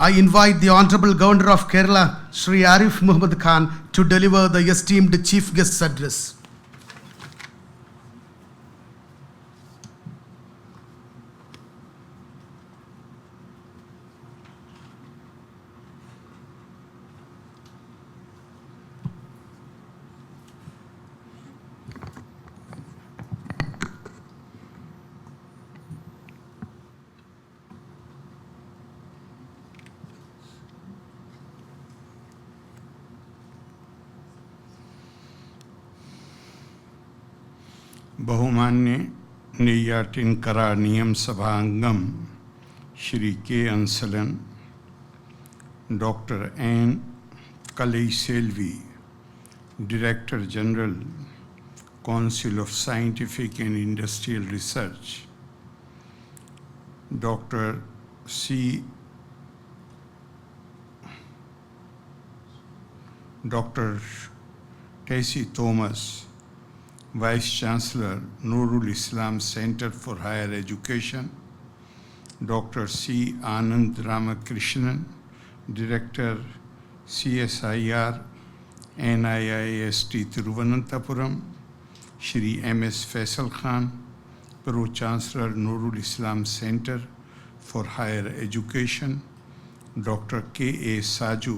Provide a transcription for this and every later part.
I invite the Honorable Governor of Kerala, Sri Arif Muhammad Khan, to deliver the esteemed Chief Guest's address. बहुमान्य നെയ്യാറ്റിൻകര നിയമസഭാംഗം Shri K Ansalan, doctor N Kalaiselvi, director general, Council of Scientific and Industrial Research, Dr. Tessie Thomas, Vice Chancellor, Nurul Islam Center for Higher Education, Dr. C. Anand Ramakrishnan, Director, CSIR, NIIST Thiruvananthapuram, Shri M.S. Faisal Khan, Pro Chancellor, Nurul Islam Center for Higher Education, Dr. K.A. Saju,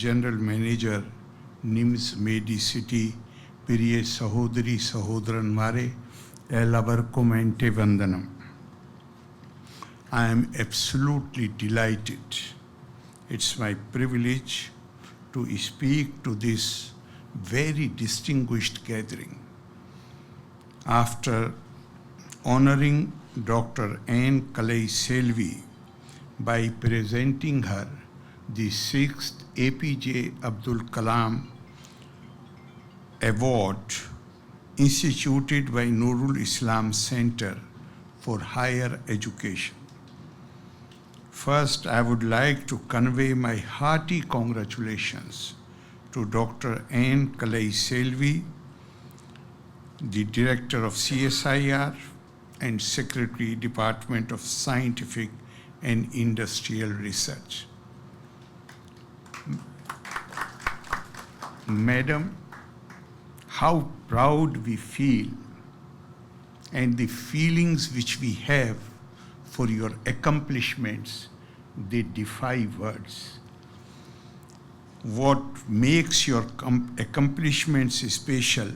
General Manager, NIMS Medicity, പ്രിയ സഹോദരി സഹോദരന്മാരെ, എല്ലാവർക്കും എൻ്റെ വന്ദനം. I am absolutely delighted. It's my privilege to speak to this very distinguished gathering. After honoring Dr. N.Kala by presenting her the 6th APJ Abdul Kalam Award instituted by Nurul Islam Center for Higher Education. First, I would like to convey my hearty congratulations to Dr. N.Kala, the Director of CSIR and Secretary, Department of Scientific and Industrial Research. Madam, how proud we feel and the feelings which we have for your accomplishments, they defy words. What makes your accomplishments special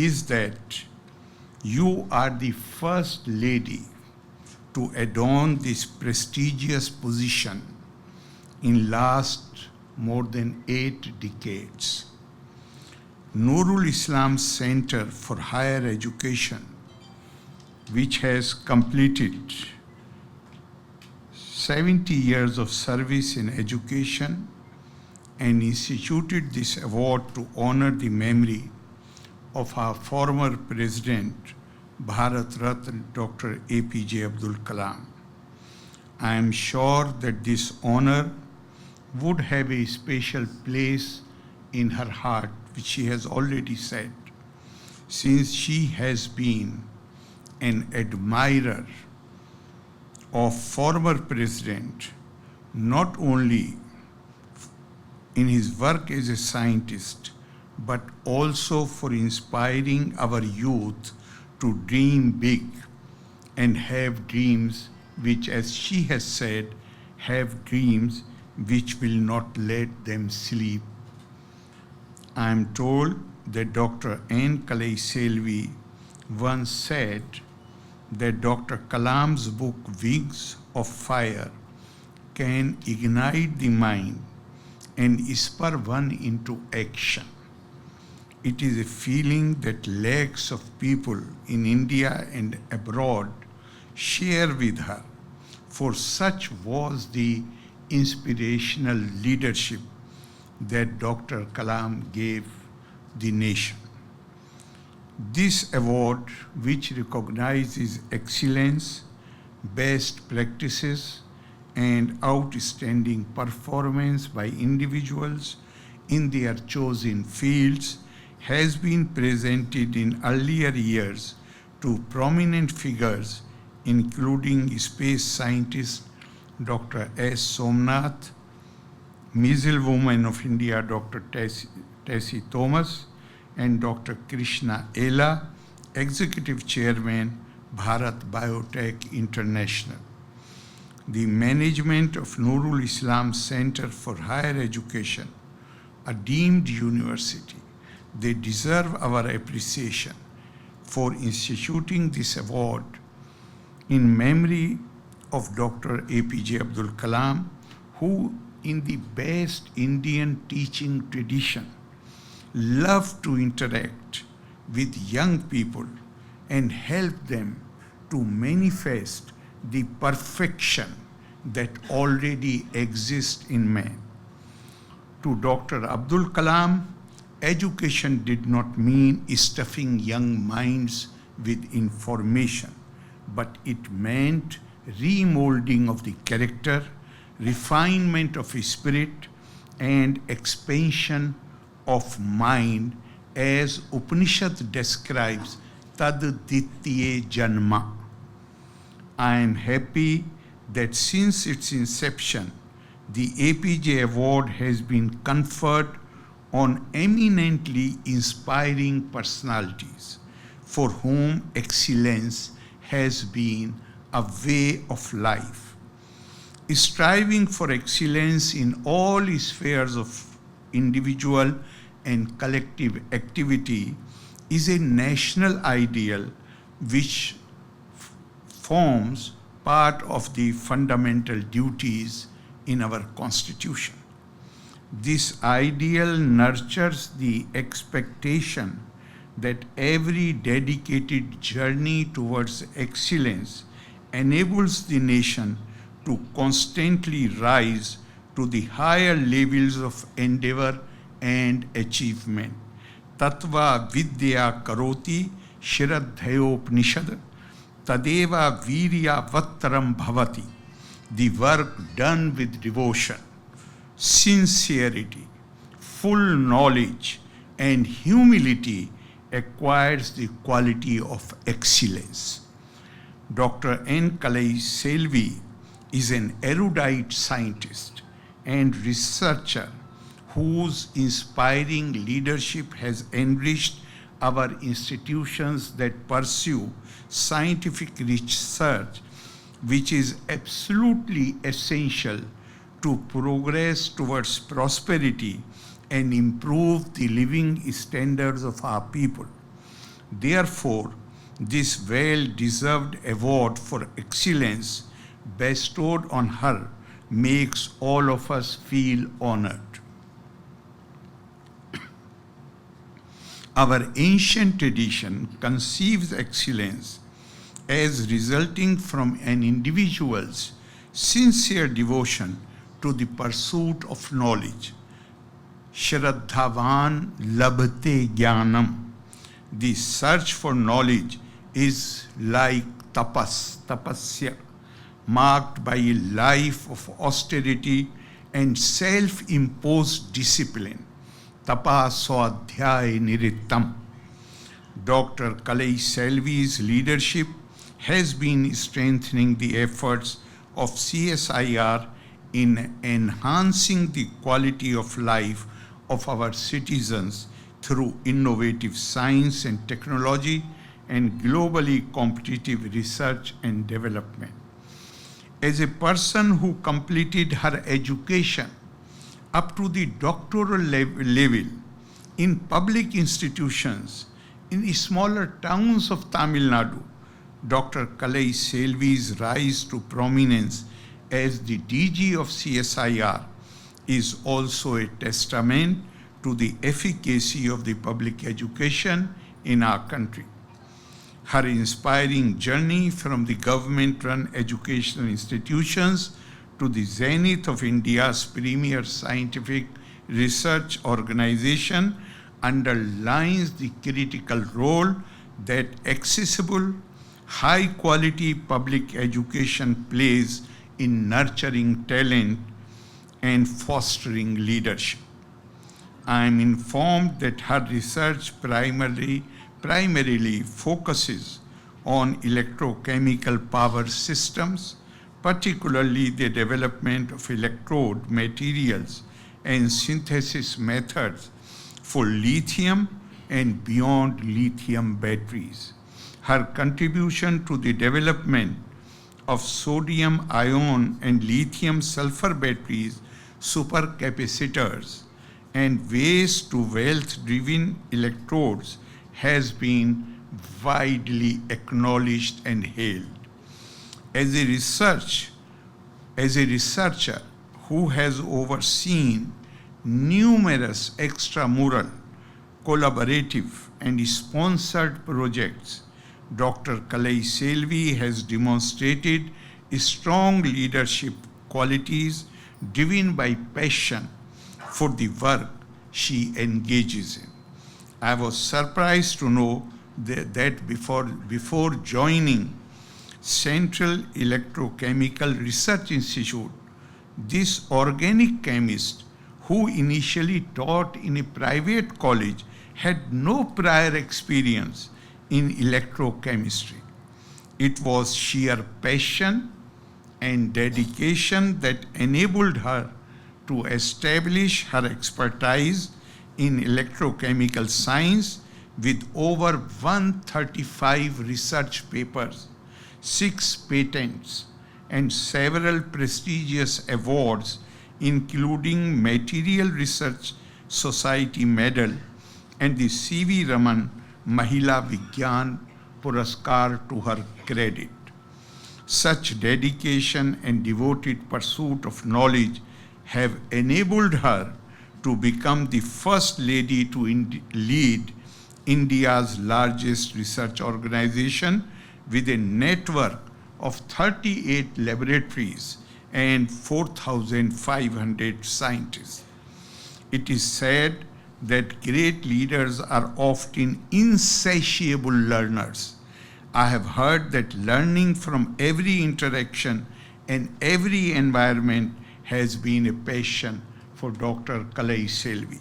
is that you are the first lady to adorn this prestigious position in last more than 8 decades. Nurul Islam Center for Higher Education, which has completed 70 years of service in education and instituted this award to honor the memory of our former President, Bharat Ratna Dr. APJ Abdul Kalam. I am sure that this honor would have a special place in her heart, which she has already said, since she has been an admirer of former president, not only in his work as a scientist, but also for inspiring our youth to dream big and have dreams which, as she has said, have dreams which will not let them sleep. I am told that Dr. N.Kala once said that Dr. Kalam's book, Wings of Fire, can ignite the mind and spur one into action. It is a feeling that lakhs of people in India and abroad share with her, for such was the inspirational leadership that Dr. Kalam gave the nation. This award, which recognizes excellence, best practices, and outstanding performance by individuals in their chosen fields, has been presented in earlier years to prominent figures, including space scientists Dr. S. Somnath, Missile Woman of India, Dr. Tessie Thomas, and Dr. Krishna Ela, Executive Chairman, Bharat Biotech International. The management of Nurul Islam Center for Higher Education, a deemed university, they deserve our appreciation for instituting this award in memory of Dr. APJ Abdul Kalam, who in the best Indian teaching tradition loved to interact with young people and help them to manifest the perfection that already exists in man. To Dr. Abdul Kalam, education did not mean stuffing young minds with information, but it meant remolding of the character, refinement of spirit, and expansion of mind, as Upanishad describes, tad ditye janma. I am happy that since its inception, the APJ Award has been conferred on eminently inspiring personalities for whom excellence has been a way of life. Striving for excellence in all spheres of individual and collective activity is a national ideal which forms part of the fundamental duties in our Constitution. This ideal nurtures the expectation that every dedicated journey towards excellence enables the nation to constantly rise to the higher levels of endeavor and achievement. Tattva vidya karoti shraddhayopnishad tadeva virya vattaram bhavati. The work done with devotion, sincerity, full knowledge, and humility acquires the quality of excellence. Dr. N.Kala is an erudite scientist and researcher whose inspiring leadership has enriched our institutions that pursue scientific research, which is absolutely essential to progress towards prosperity and improve the living standards of our people. Therefore, this well-deserved award for excellence bestowed on her makes all of us feel honored. Our ancient tradition conceives excellence as resulting from an individual's sincere devotion to the pursuit of knowledge. Shraddhavan labhate jnanam. The search for knowledge is like tapasya, marked by a life of austerity and self-imposed discipline. Tapa swadhyay nirittam. Dr. Kalai Selvi's leadership has been strengthening the efforts of CSIR in enhancing the quality of life of our citizens through innovative science and technology and globally competitive research and development. As a person who completed her education up to the doctoral level in public institutions in smaller towns of Tamil Nadu, Dr. Kalai Selvi's rise to prominence as the DG of CSIR is also a testament to the efficacy of the public education in our country. Her inspiring journey from the government-run educational institutions to the zenith of India's premier scientific research organization underlines the critical role that accessible, high-quality public education plays in nurturing talent and fostering leadership. I am informed that her research primarily focuses on electrochemical power systems, particularly the development of electrode materials and synthesis methods for lithium and beyond lithium batteries. Her contribution to the development of sodium ion and lithium sulfur batteries, supercapacitors, and waste to wealth driven electrodes has been widely acknowledged and hailed. As a researcher who has overseen numerous extramural, collaborative, and sponsored projects, Dr. Kalai Selvi has demonstrated strong leadership qualities driven by passion for the work she engages in. I was surprised to know that before joining Central Electrochemical Research Institute, this organic chemist, who initially taught in a private college, had no prior experience in electrochemistry. It was sheer passion and dedication that enabled her to establish her expertise in electrochemical science with over 135 research papers, 6 patents, and several prestigious awards, including Material Research Society Medal and the C.V. Raman Mahila Vigyan Puraskar to her credit. Such dedication and devoted pursuit of knowledge have enabled her to become the first lady to lead India's largest research organization with a network of 38 laboratories and 4,500 scientists. It is said that great leaders are often insatiable learners. I have heard that learning from every interaction and every environment has been a passion for Dr. Kalai Selvi.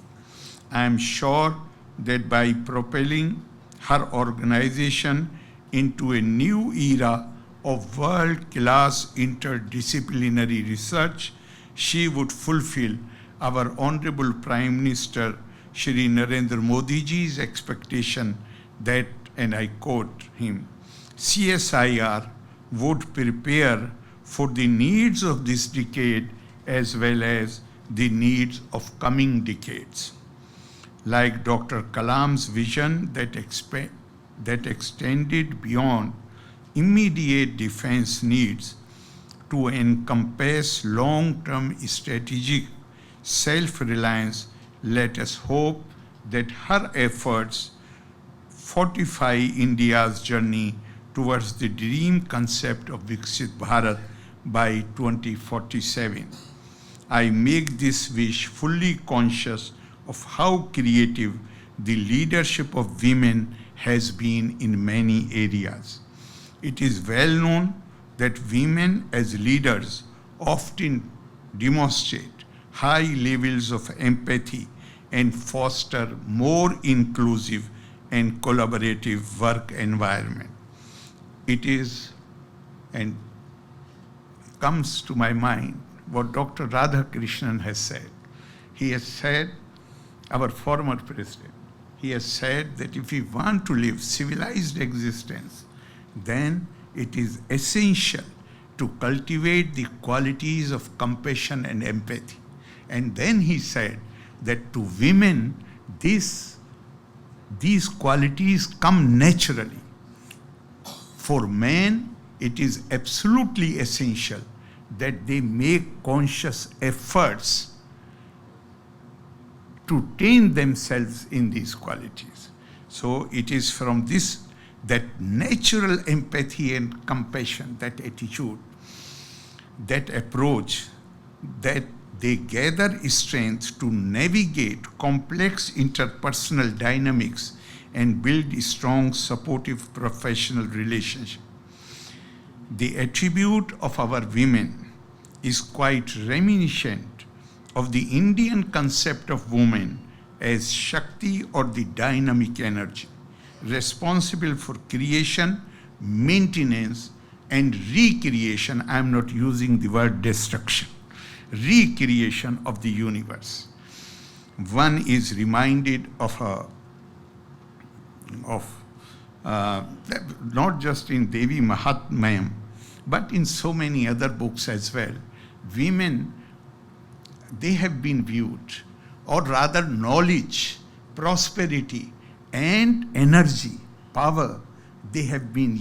I am sure that by propelling her organization into a new era of world-class interdisciplinary research, she would fulfill our Honorable Prime Minister Shri Narendra Modi ji's expectation that, and I quote him, CSIR would prepare for the needs of this decade as well as the needs of coming decades. Like Dr. Kalam's vision that extended beyond immediate defense needs to encompass long-term strategic self-reliance, let us hope that her efforts fortify India's journey towards the dream concept of Viksit Bharat by 2047. I make this wish fully conscious of how creative the leadership of women has been in many areas. It is well known that women as leaders often demonstrate high levels of empathy and foster more inclusive and collaborative work environment. It is, and comes to my mind, what Dr. Radhakrishnan has said. He has said, our former president, he has said that if we want to live civilized existence, then it is essential to cultivate the qualities of compassion and empathy. And then he said that to women, these qualities come naturally. For men, it is absolutely essential that they make conscious efforts to train themselves in these qualities. So it is from this, that natural empathy and compassion, that attitude, that approach, that they gather strength to navigate complex interpersonal dynamics and build strong, supportive professional relationships. The attribute of our women is quite reminiscent of the Indian concept of woman as Shakti or the dynamic energy, responsible for creation, maintenance, and recreation. I am not using the word destruction. Recreation of the universe. One is reminded of not just in Devi Mahatmyam, but in so many other books as well. Women, they have been viewed, or rather knowledge, prosperity, and energy, power, they have been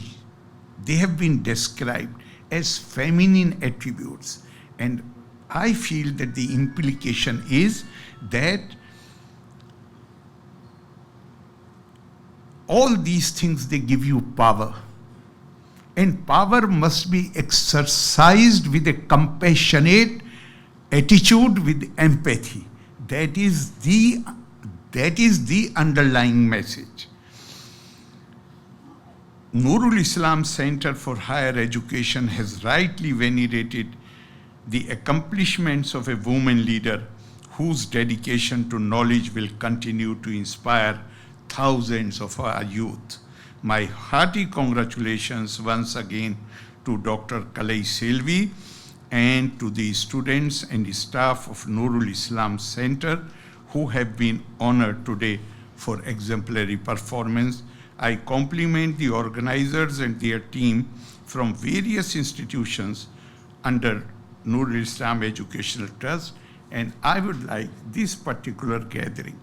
described as feminine attributes. And I feel that the implication is that all these things, they give you power. And power must be exercised with a compassionate attitude, with empathy. That is the underlying message. Nurul Islam Center for Higher Education has rightly venerated the accomplishments of a woman leader whose dedication to knowledge will continue to inspire thousands of our youth. My hearty congratulations once again to Dr. Kalai Selvi and to the students and the staff of Nurul Islam Center who have been honored today for exemplary performance. I compliment the organizers and their team from various institutions under Nurul Islam Educational Trust, and I would like this particular gathering.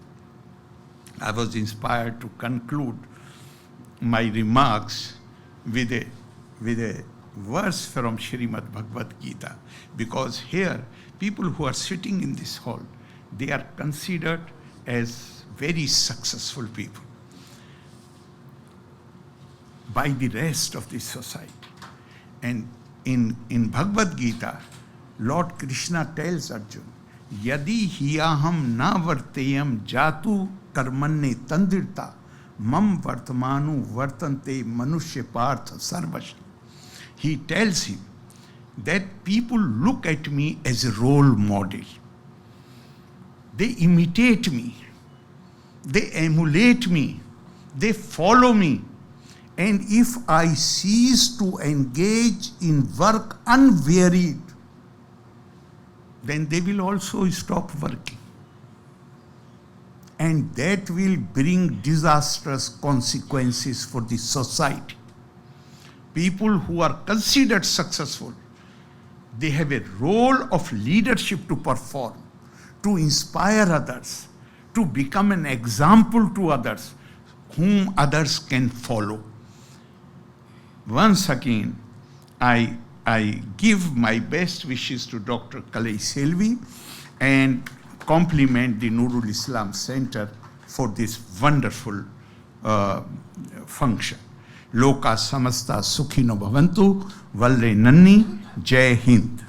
I was inspired to conclude my remarks with a verse from Srimad Bhagavad Gita, because here people who are sitting in this hall, they are considered as very successful people by the rest of the society. And in Bhagavad Gita, Lord Krishna tells Arjuna, Yadi hiyaham na varteyam jatu karmanne tandirta mam vartamanu vartante manushya partha sarvasha. He tells him that people look at me as a role model. They imitate me. They emulate me. They follow me. And if I cease to engage in work unwearied, then they will also stop working. And that will bring disastrous consequences for the society. People who are considered successful, they have a role of leadership to perform, to inspire others, to become an example to others, whom others can follow. Once again, I give my best wishes to Dr. Kalai Selvi and compliment the Nurul Islam Center for this wonderful function. Loka samasta sukhino bhavantu, valle nanni, Jai Hind.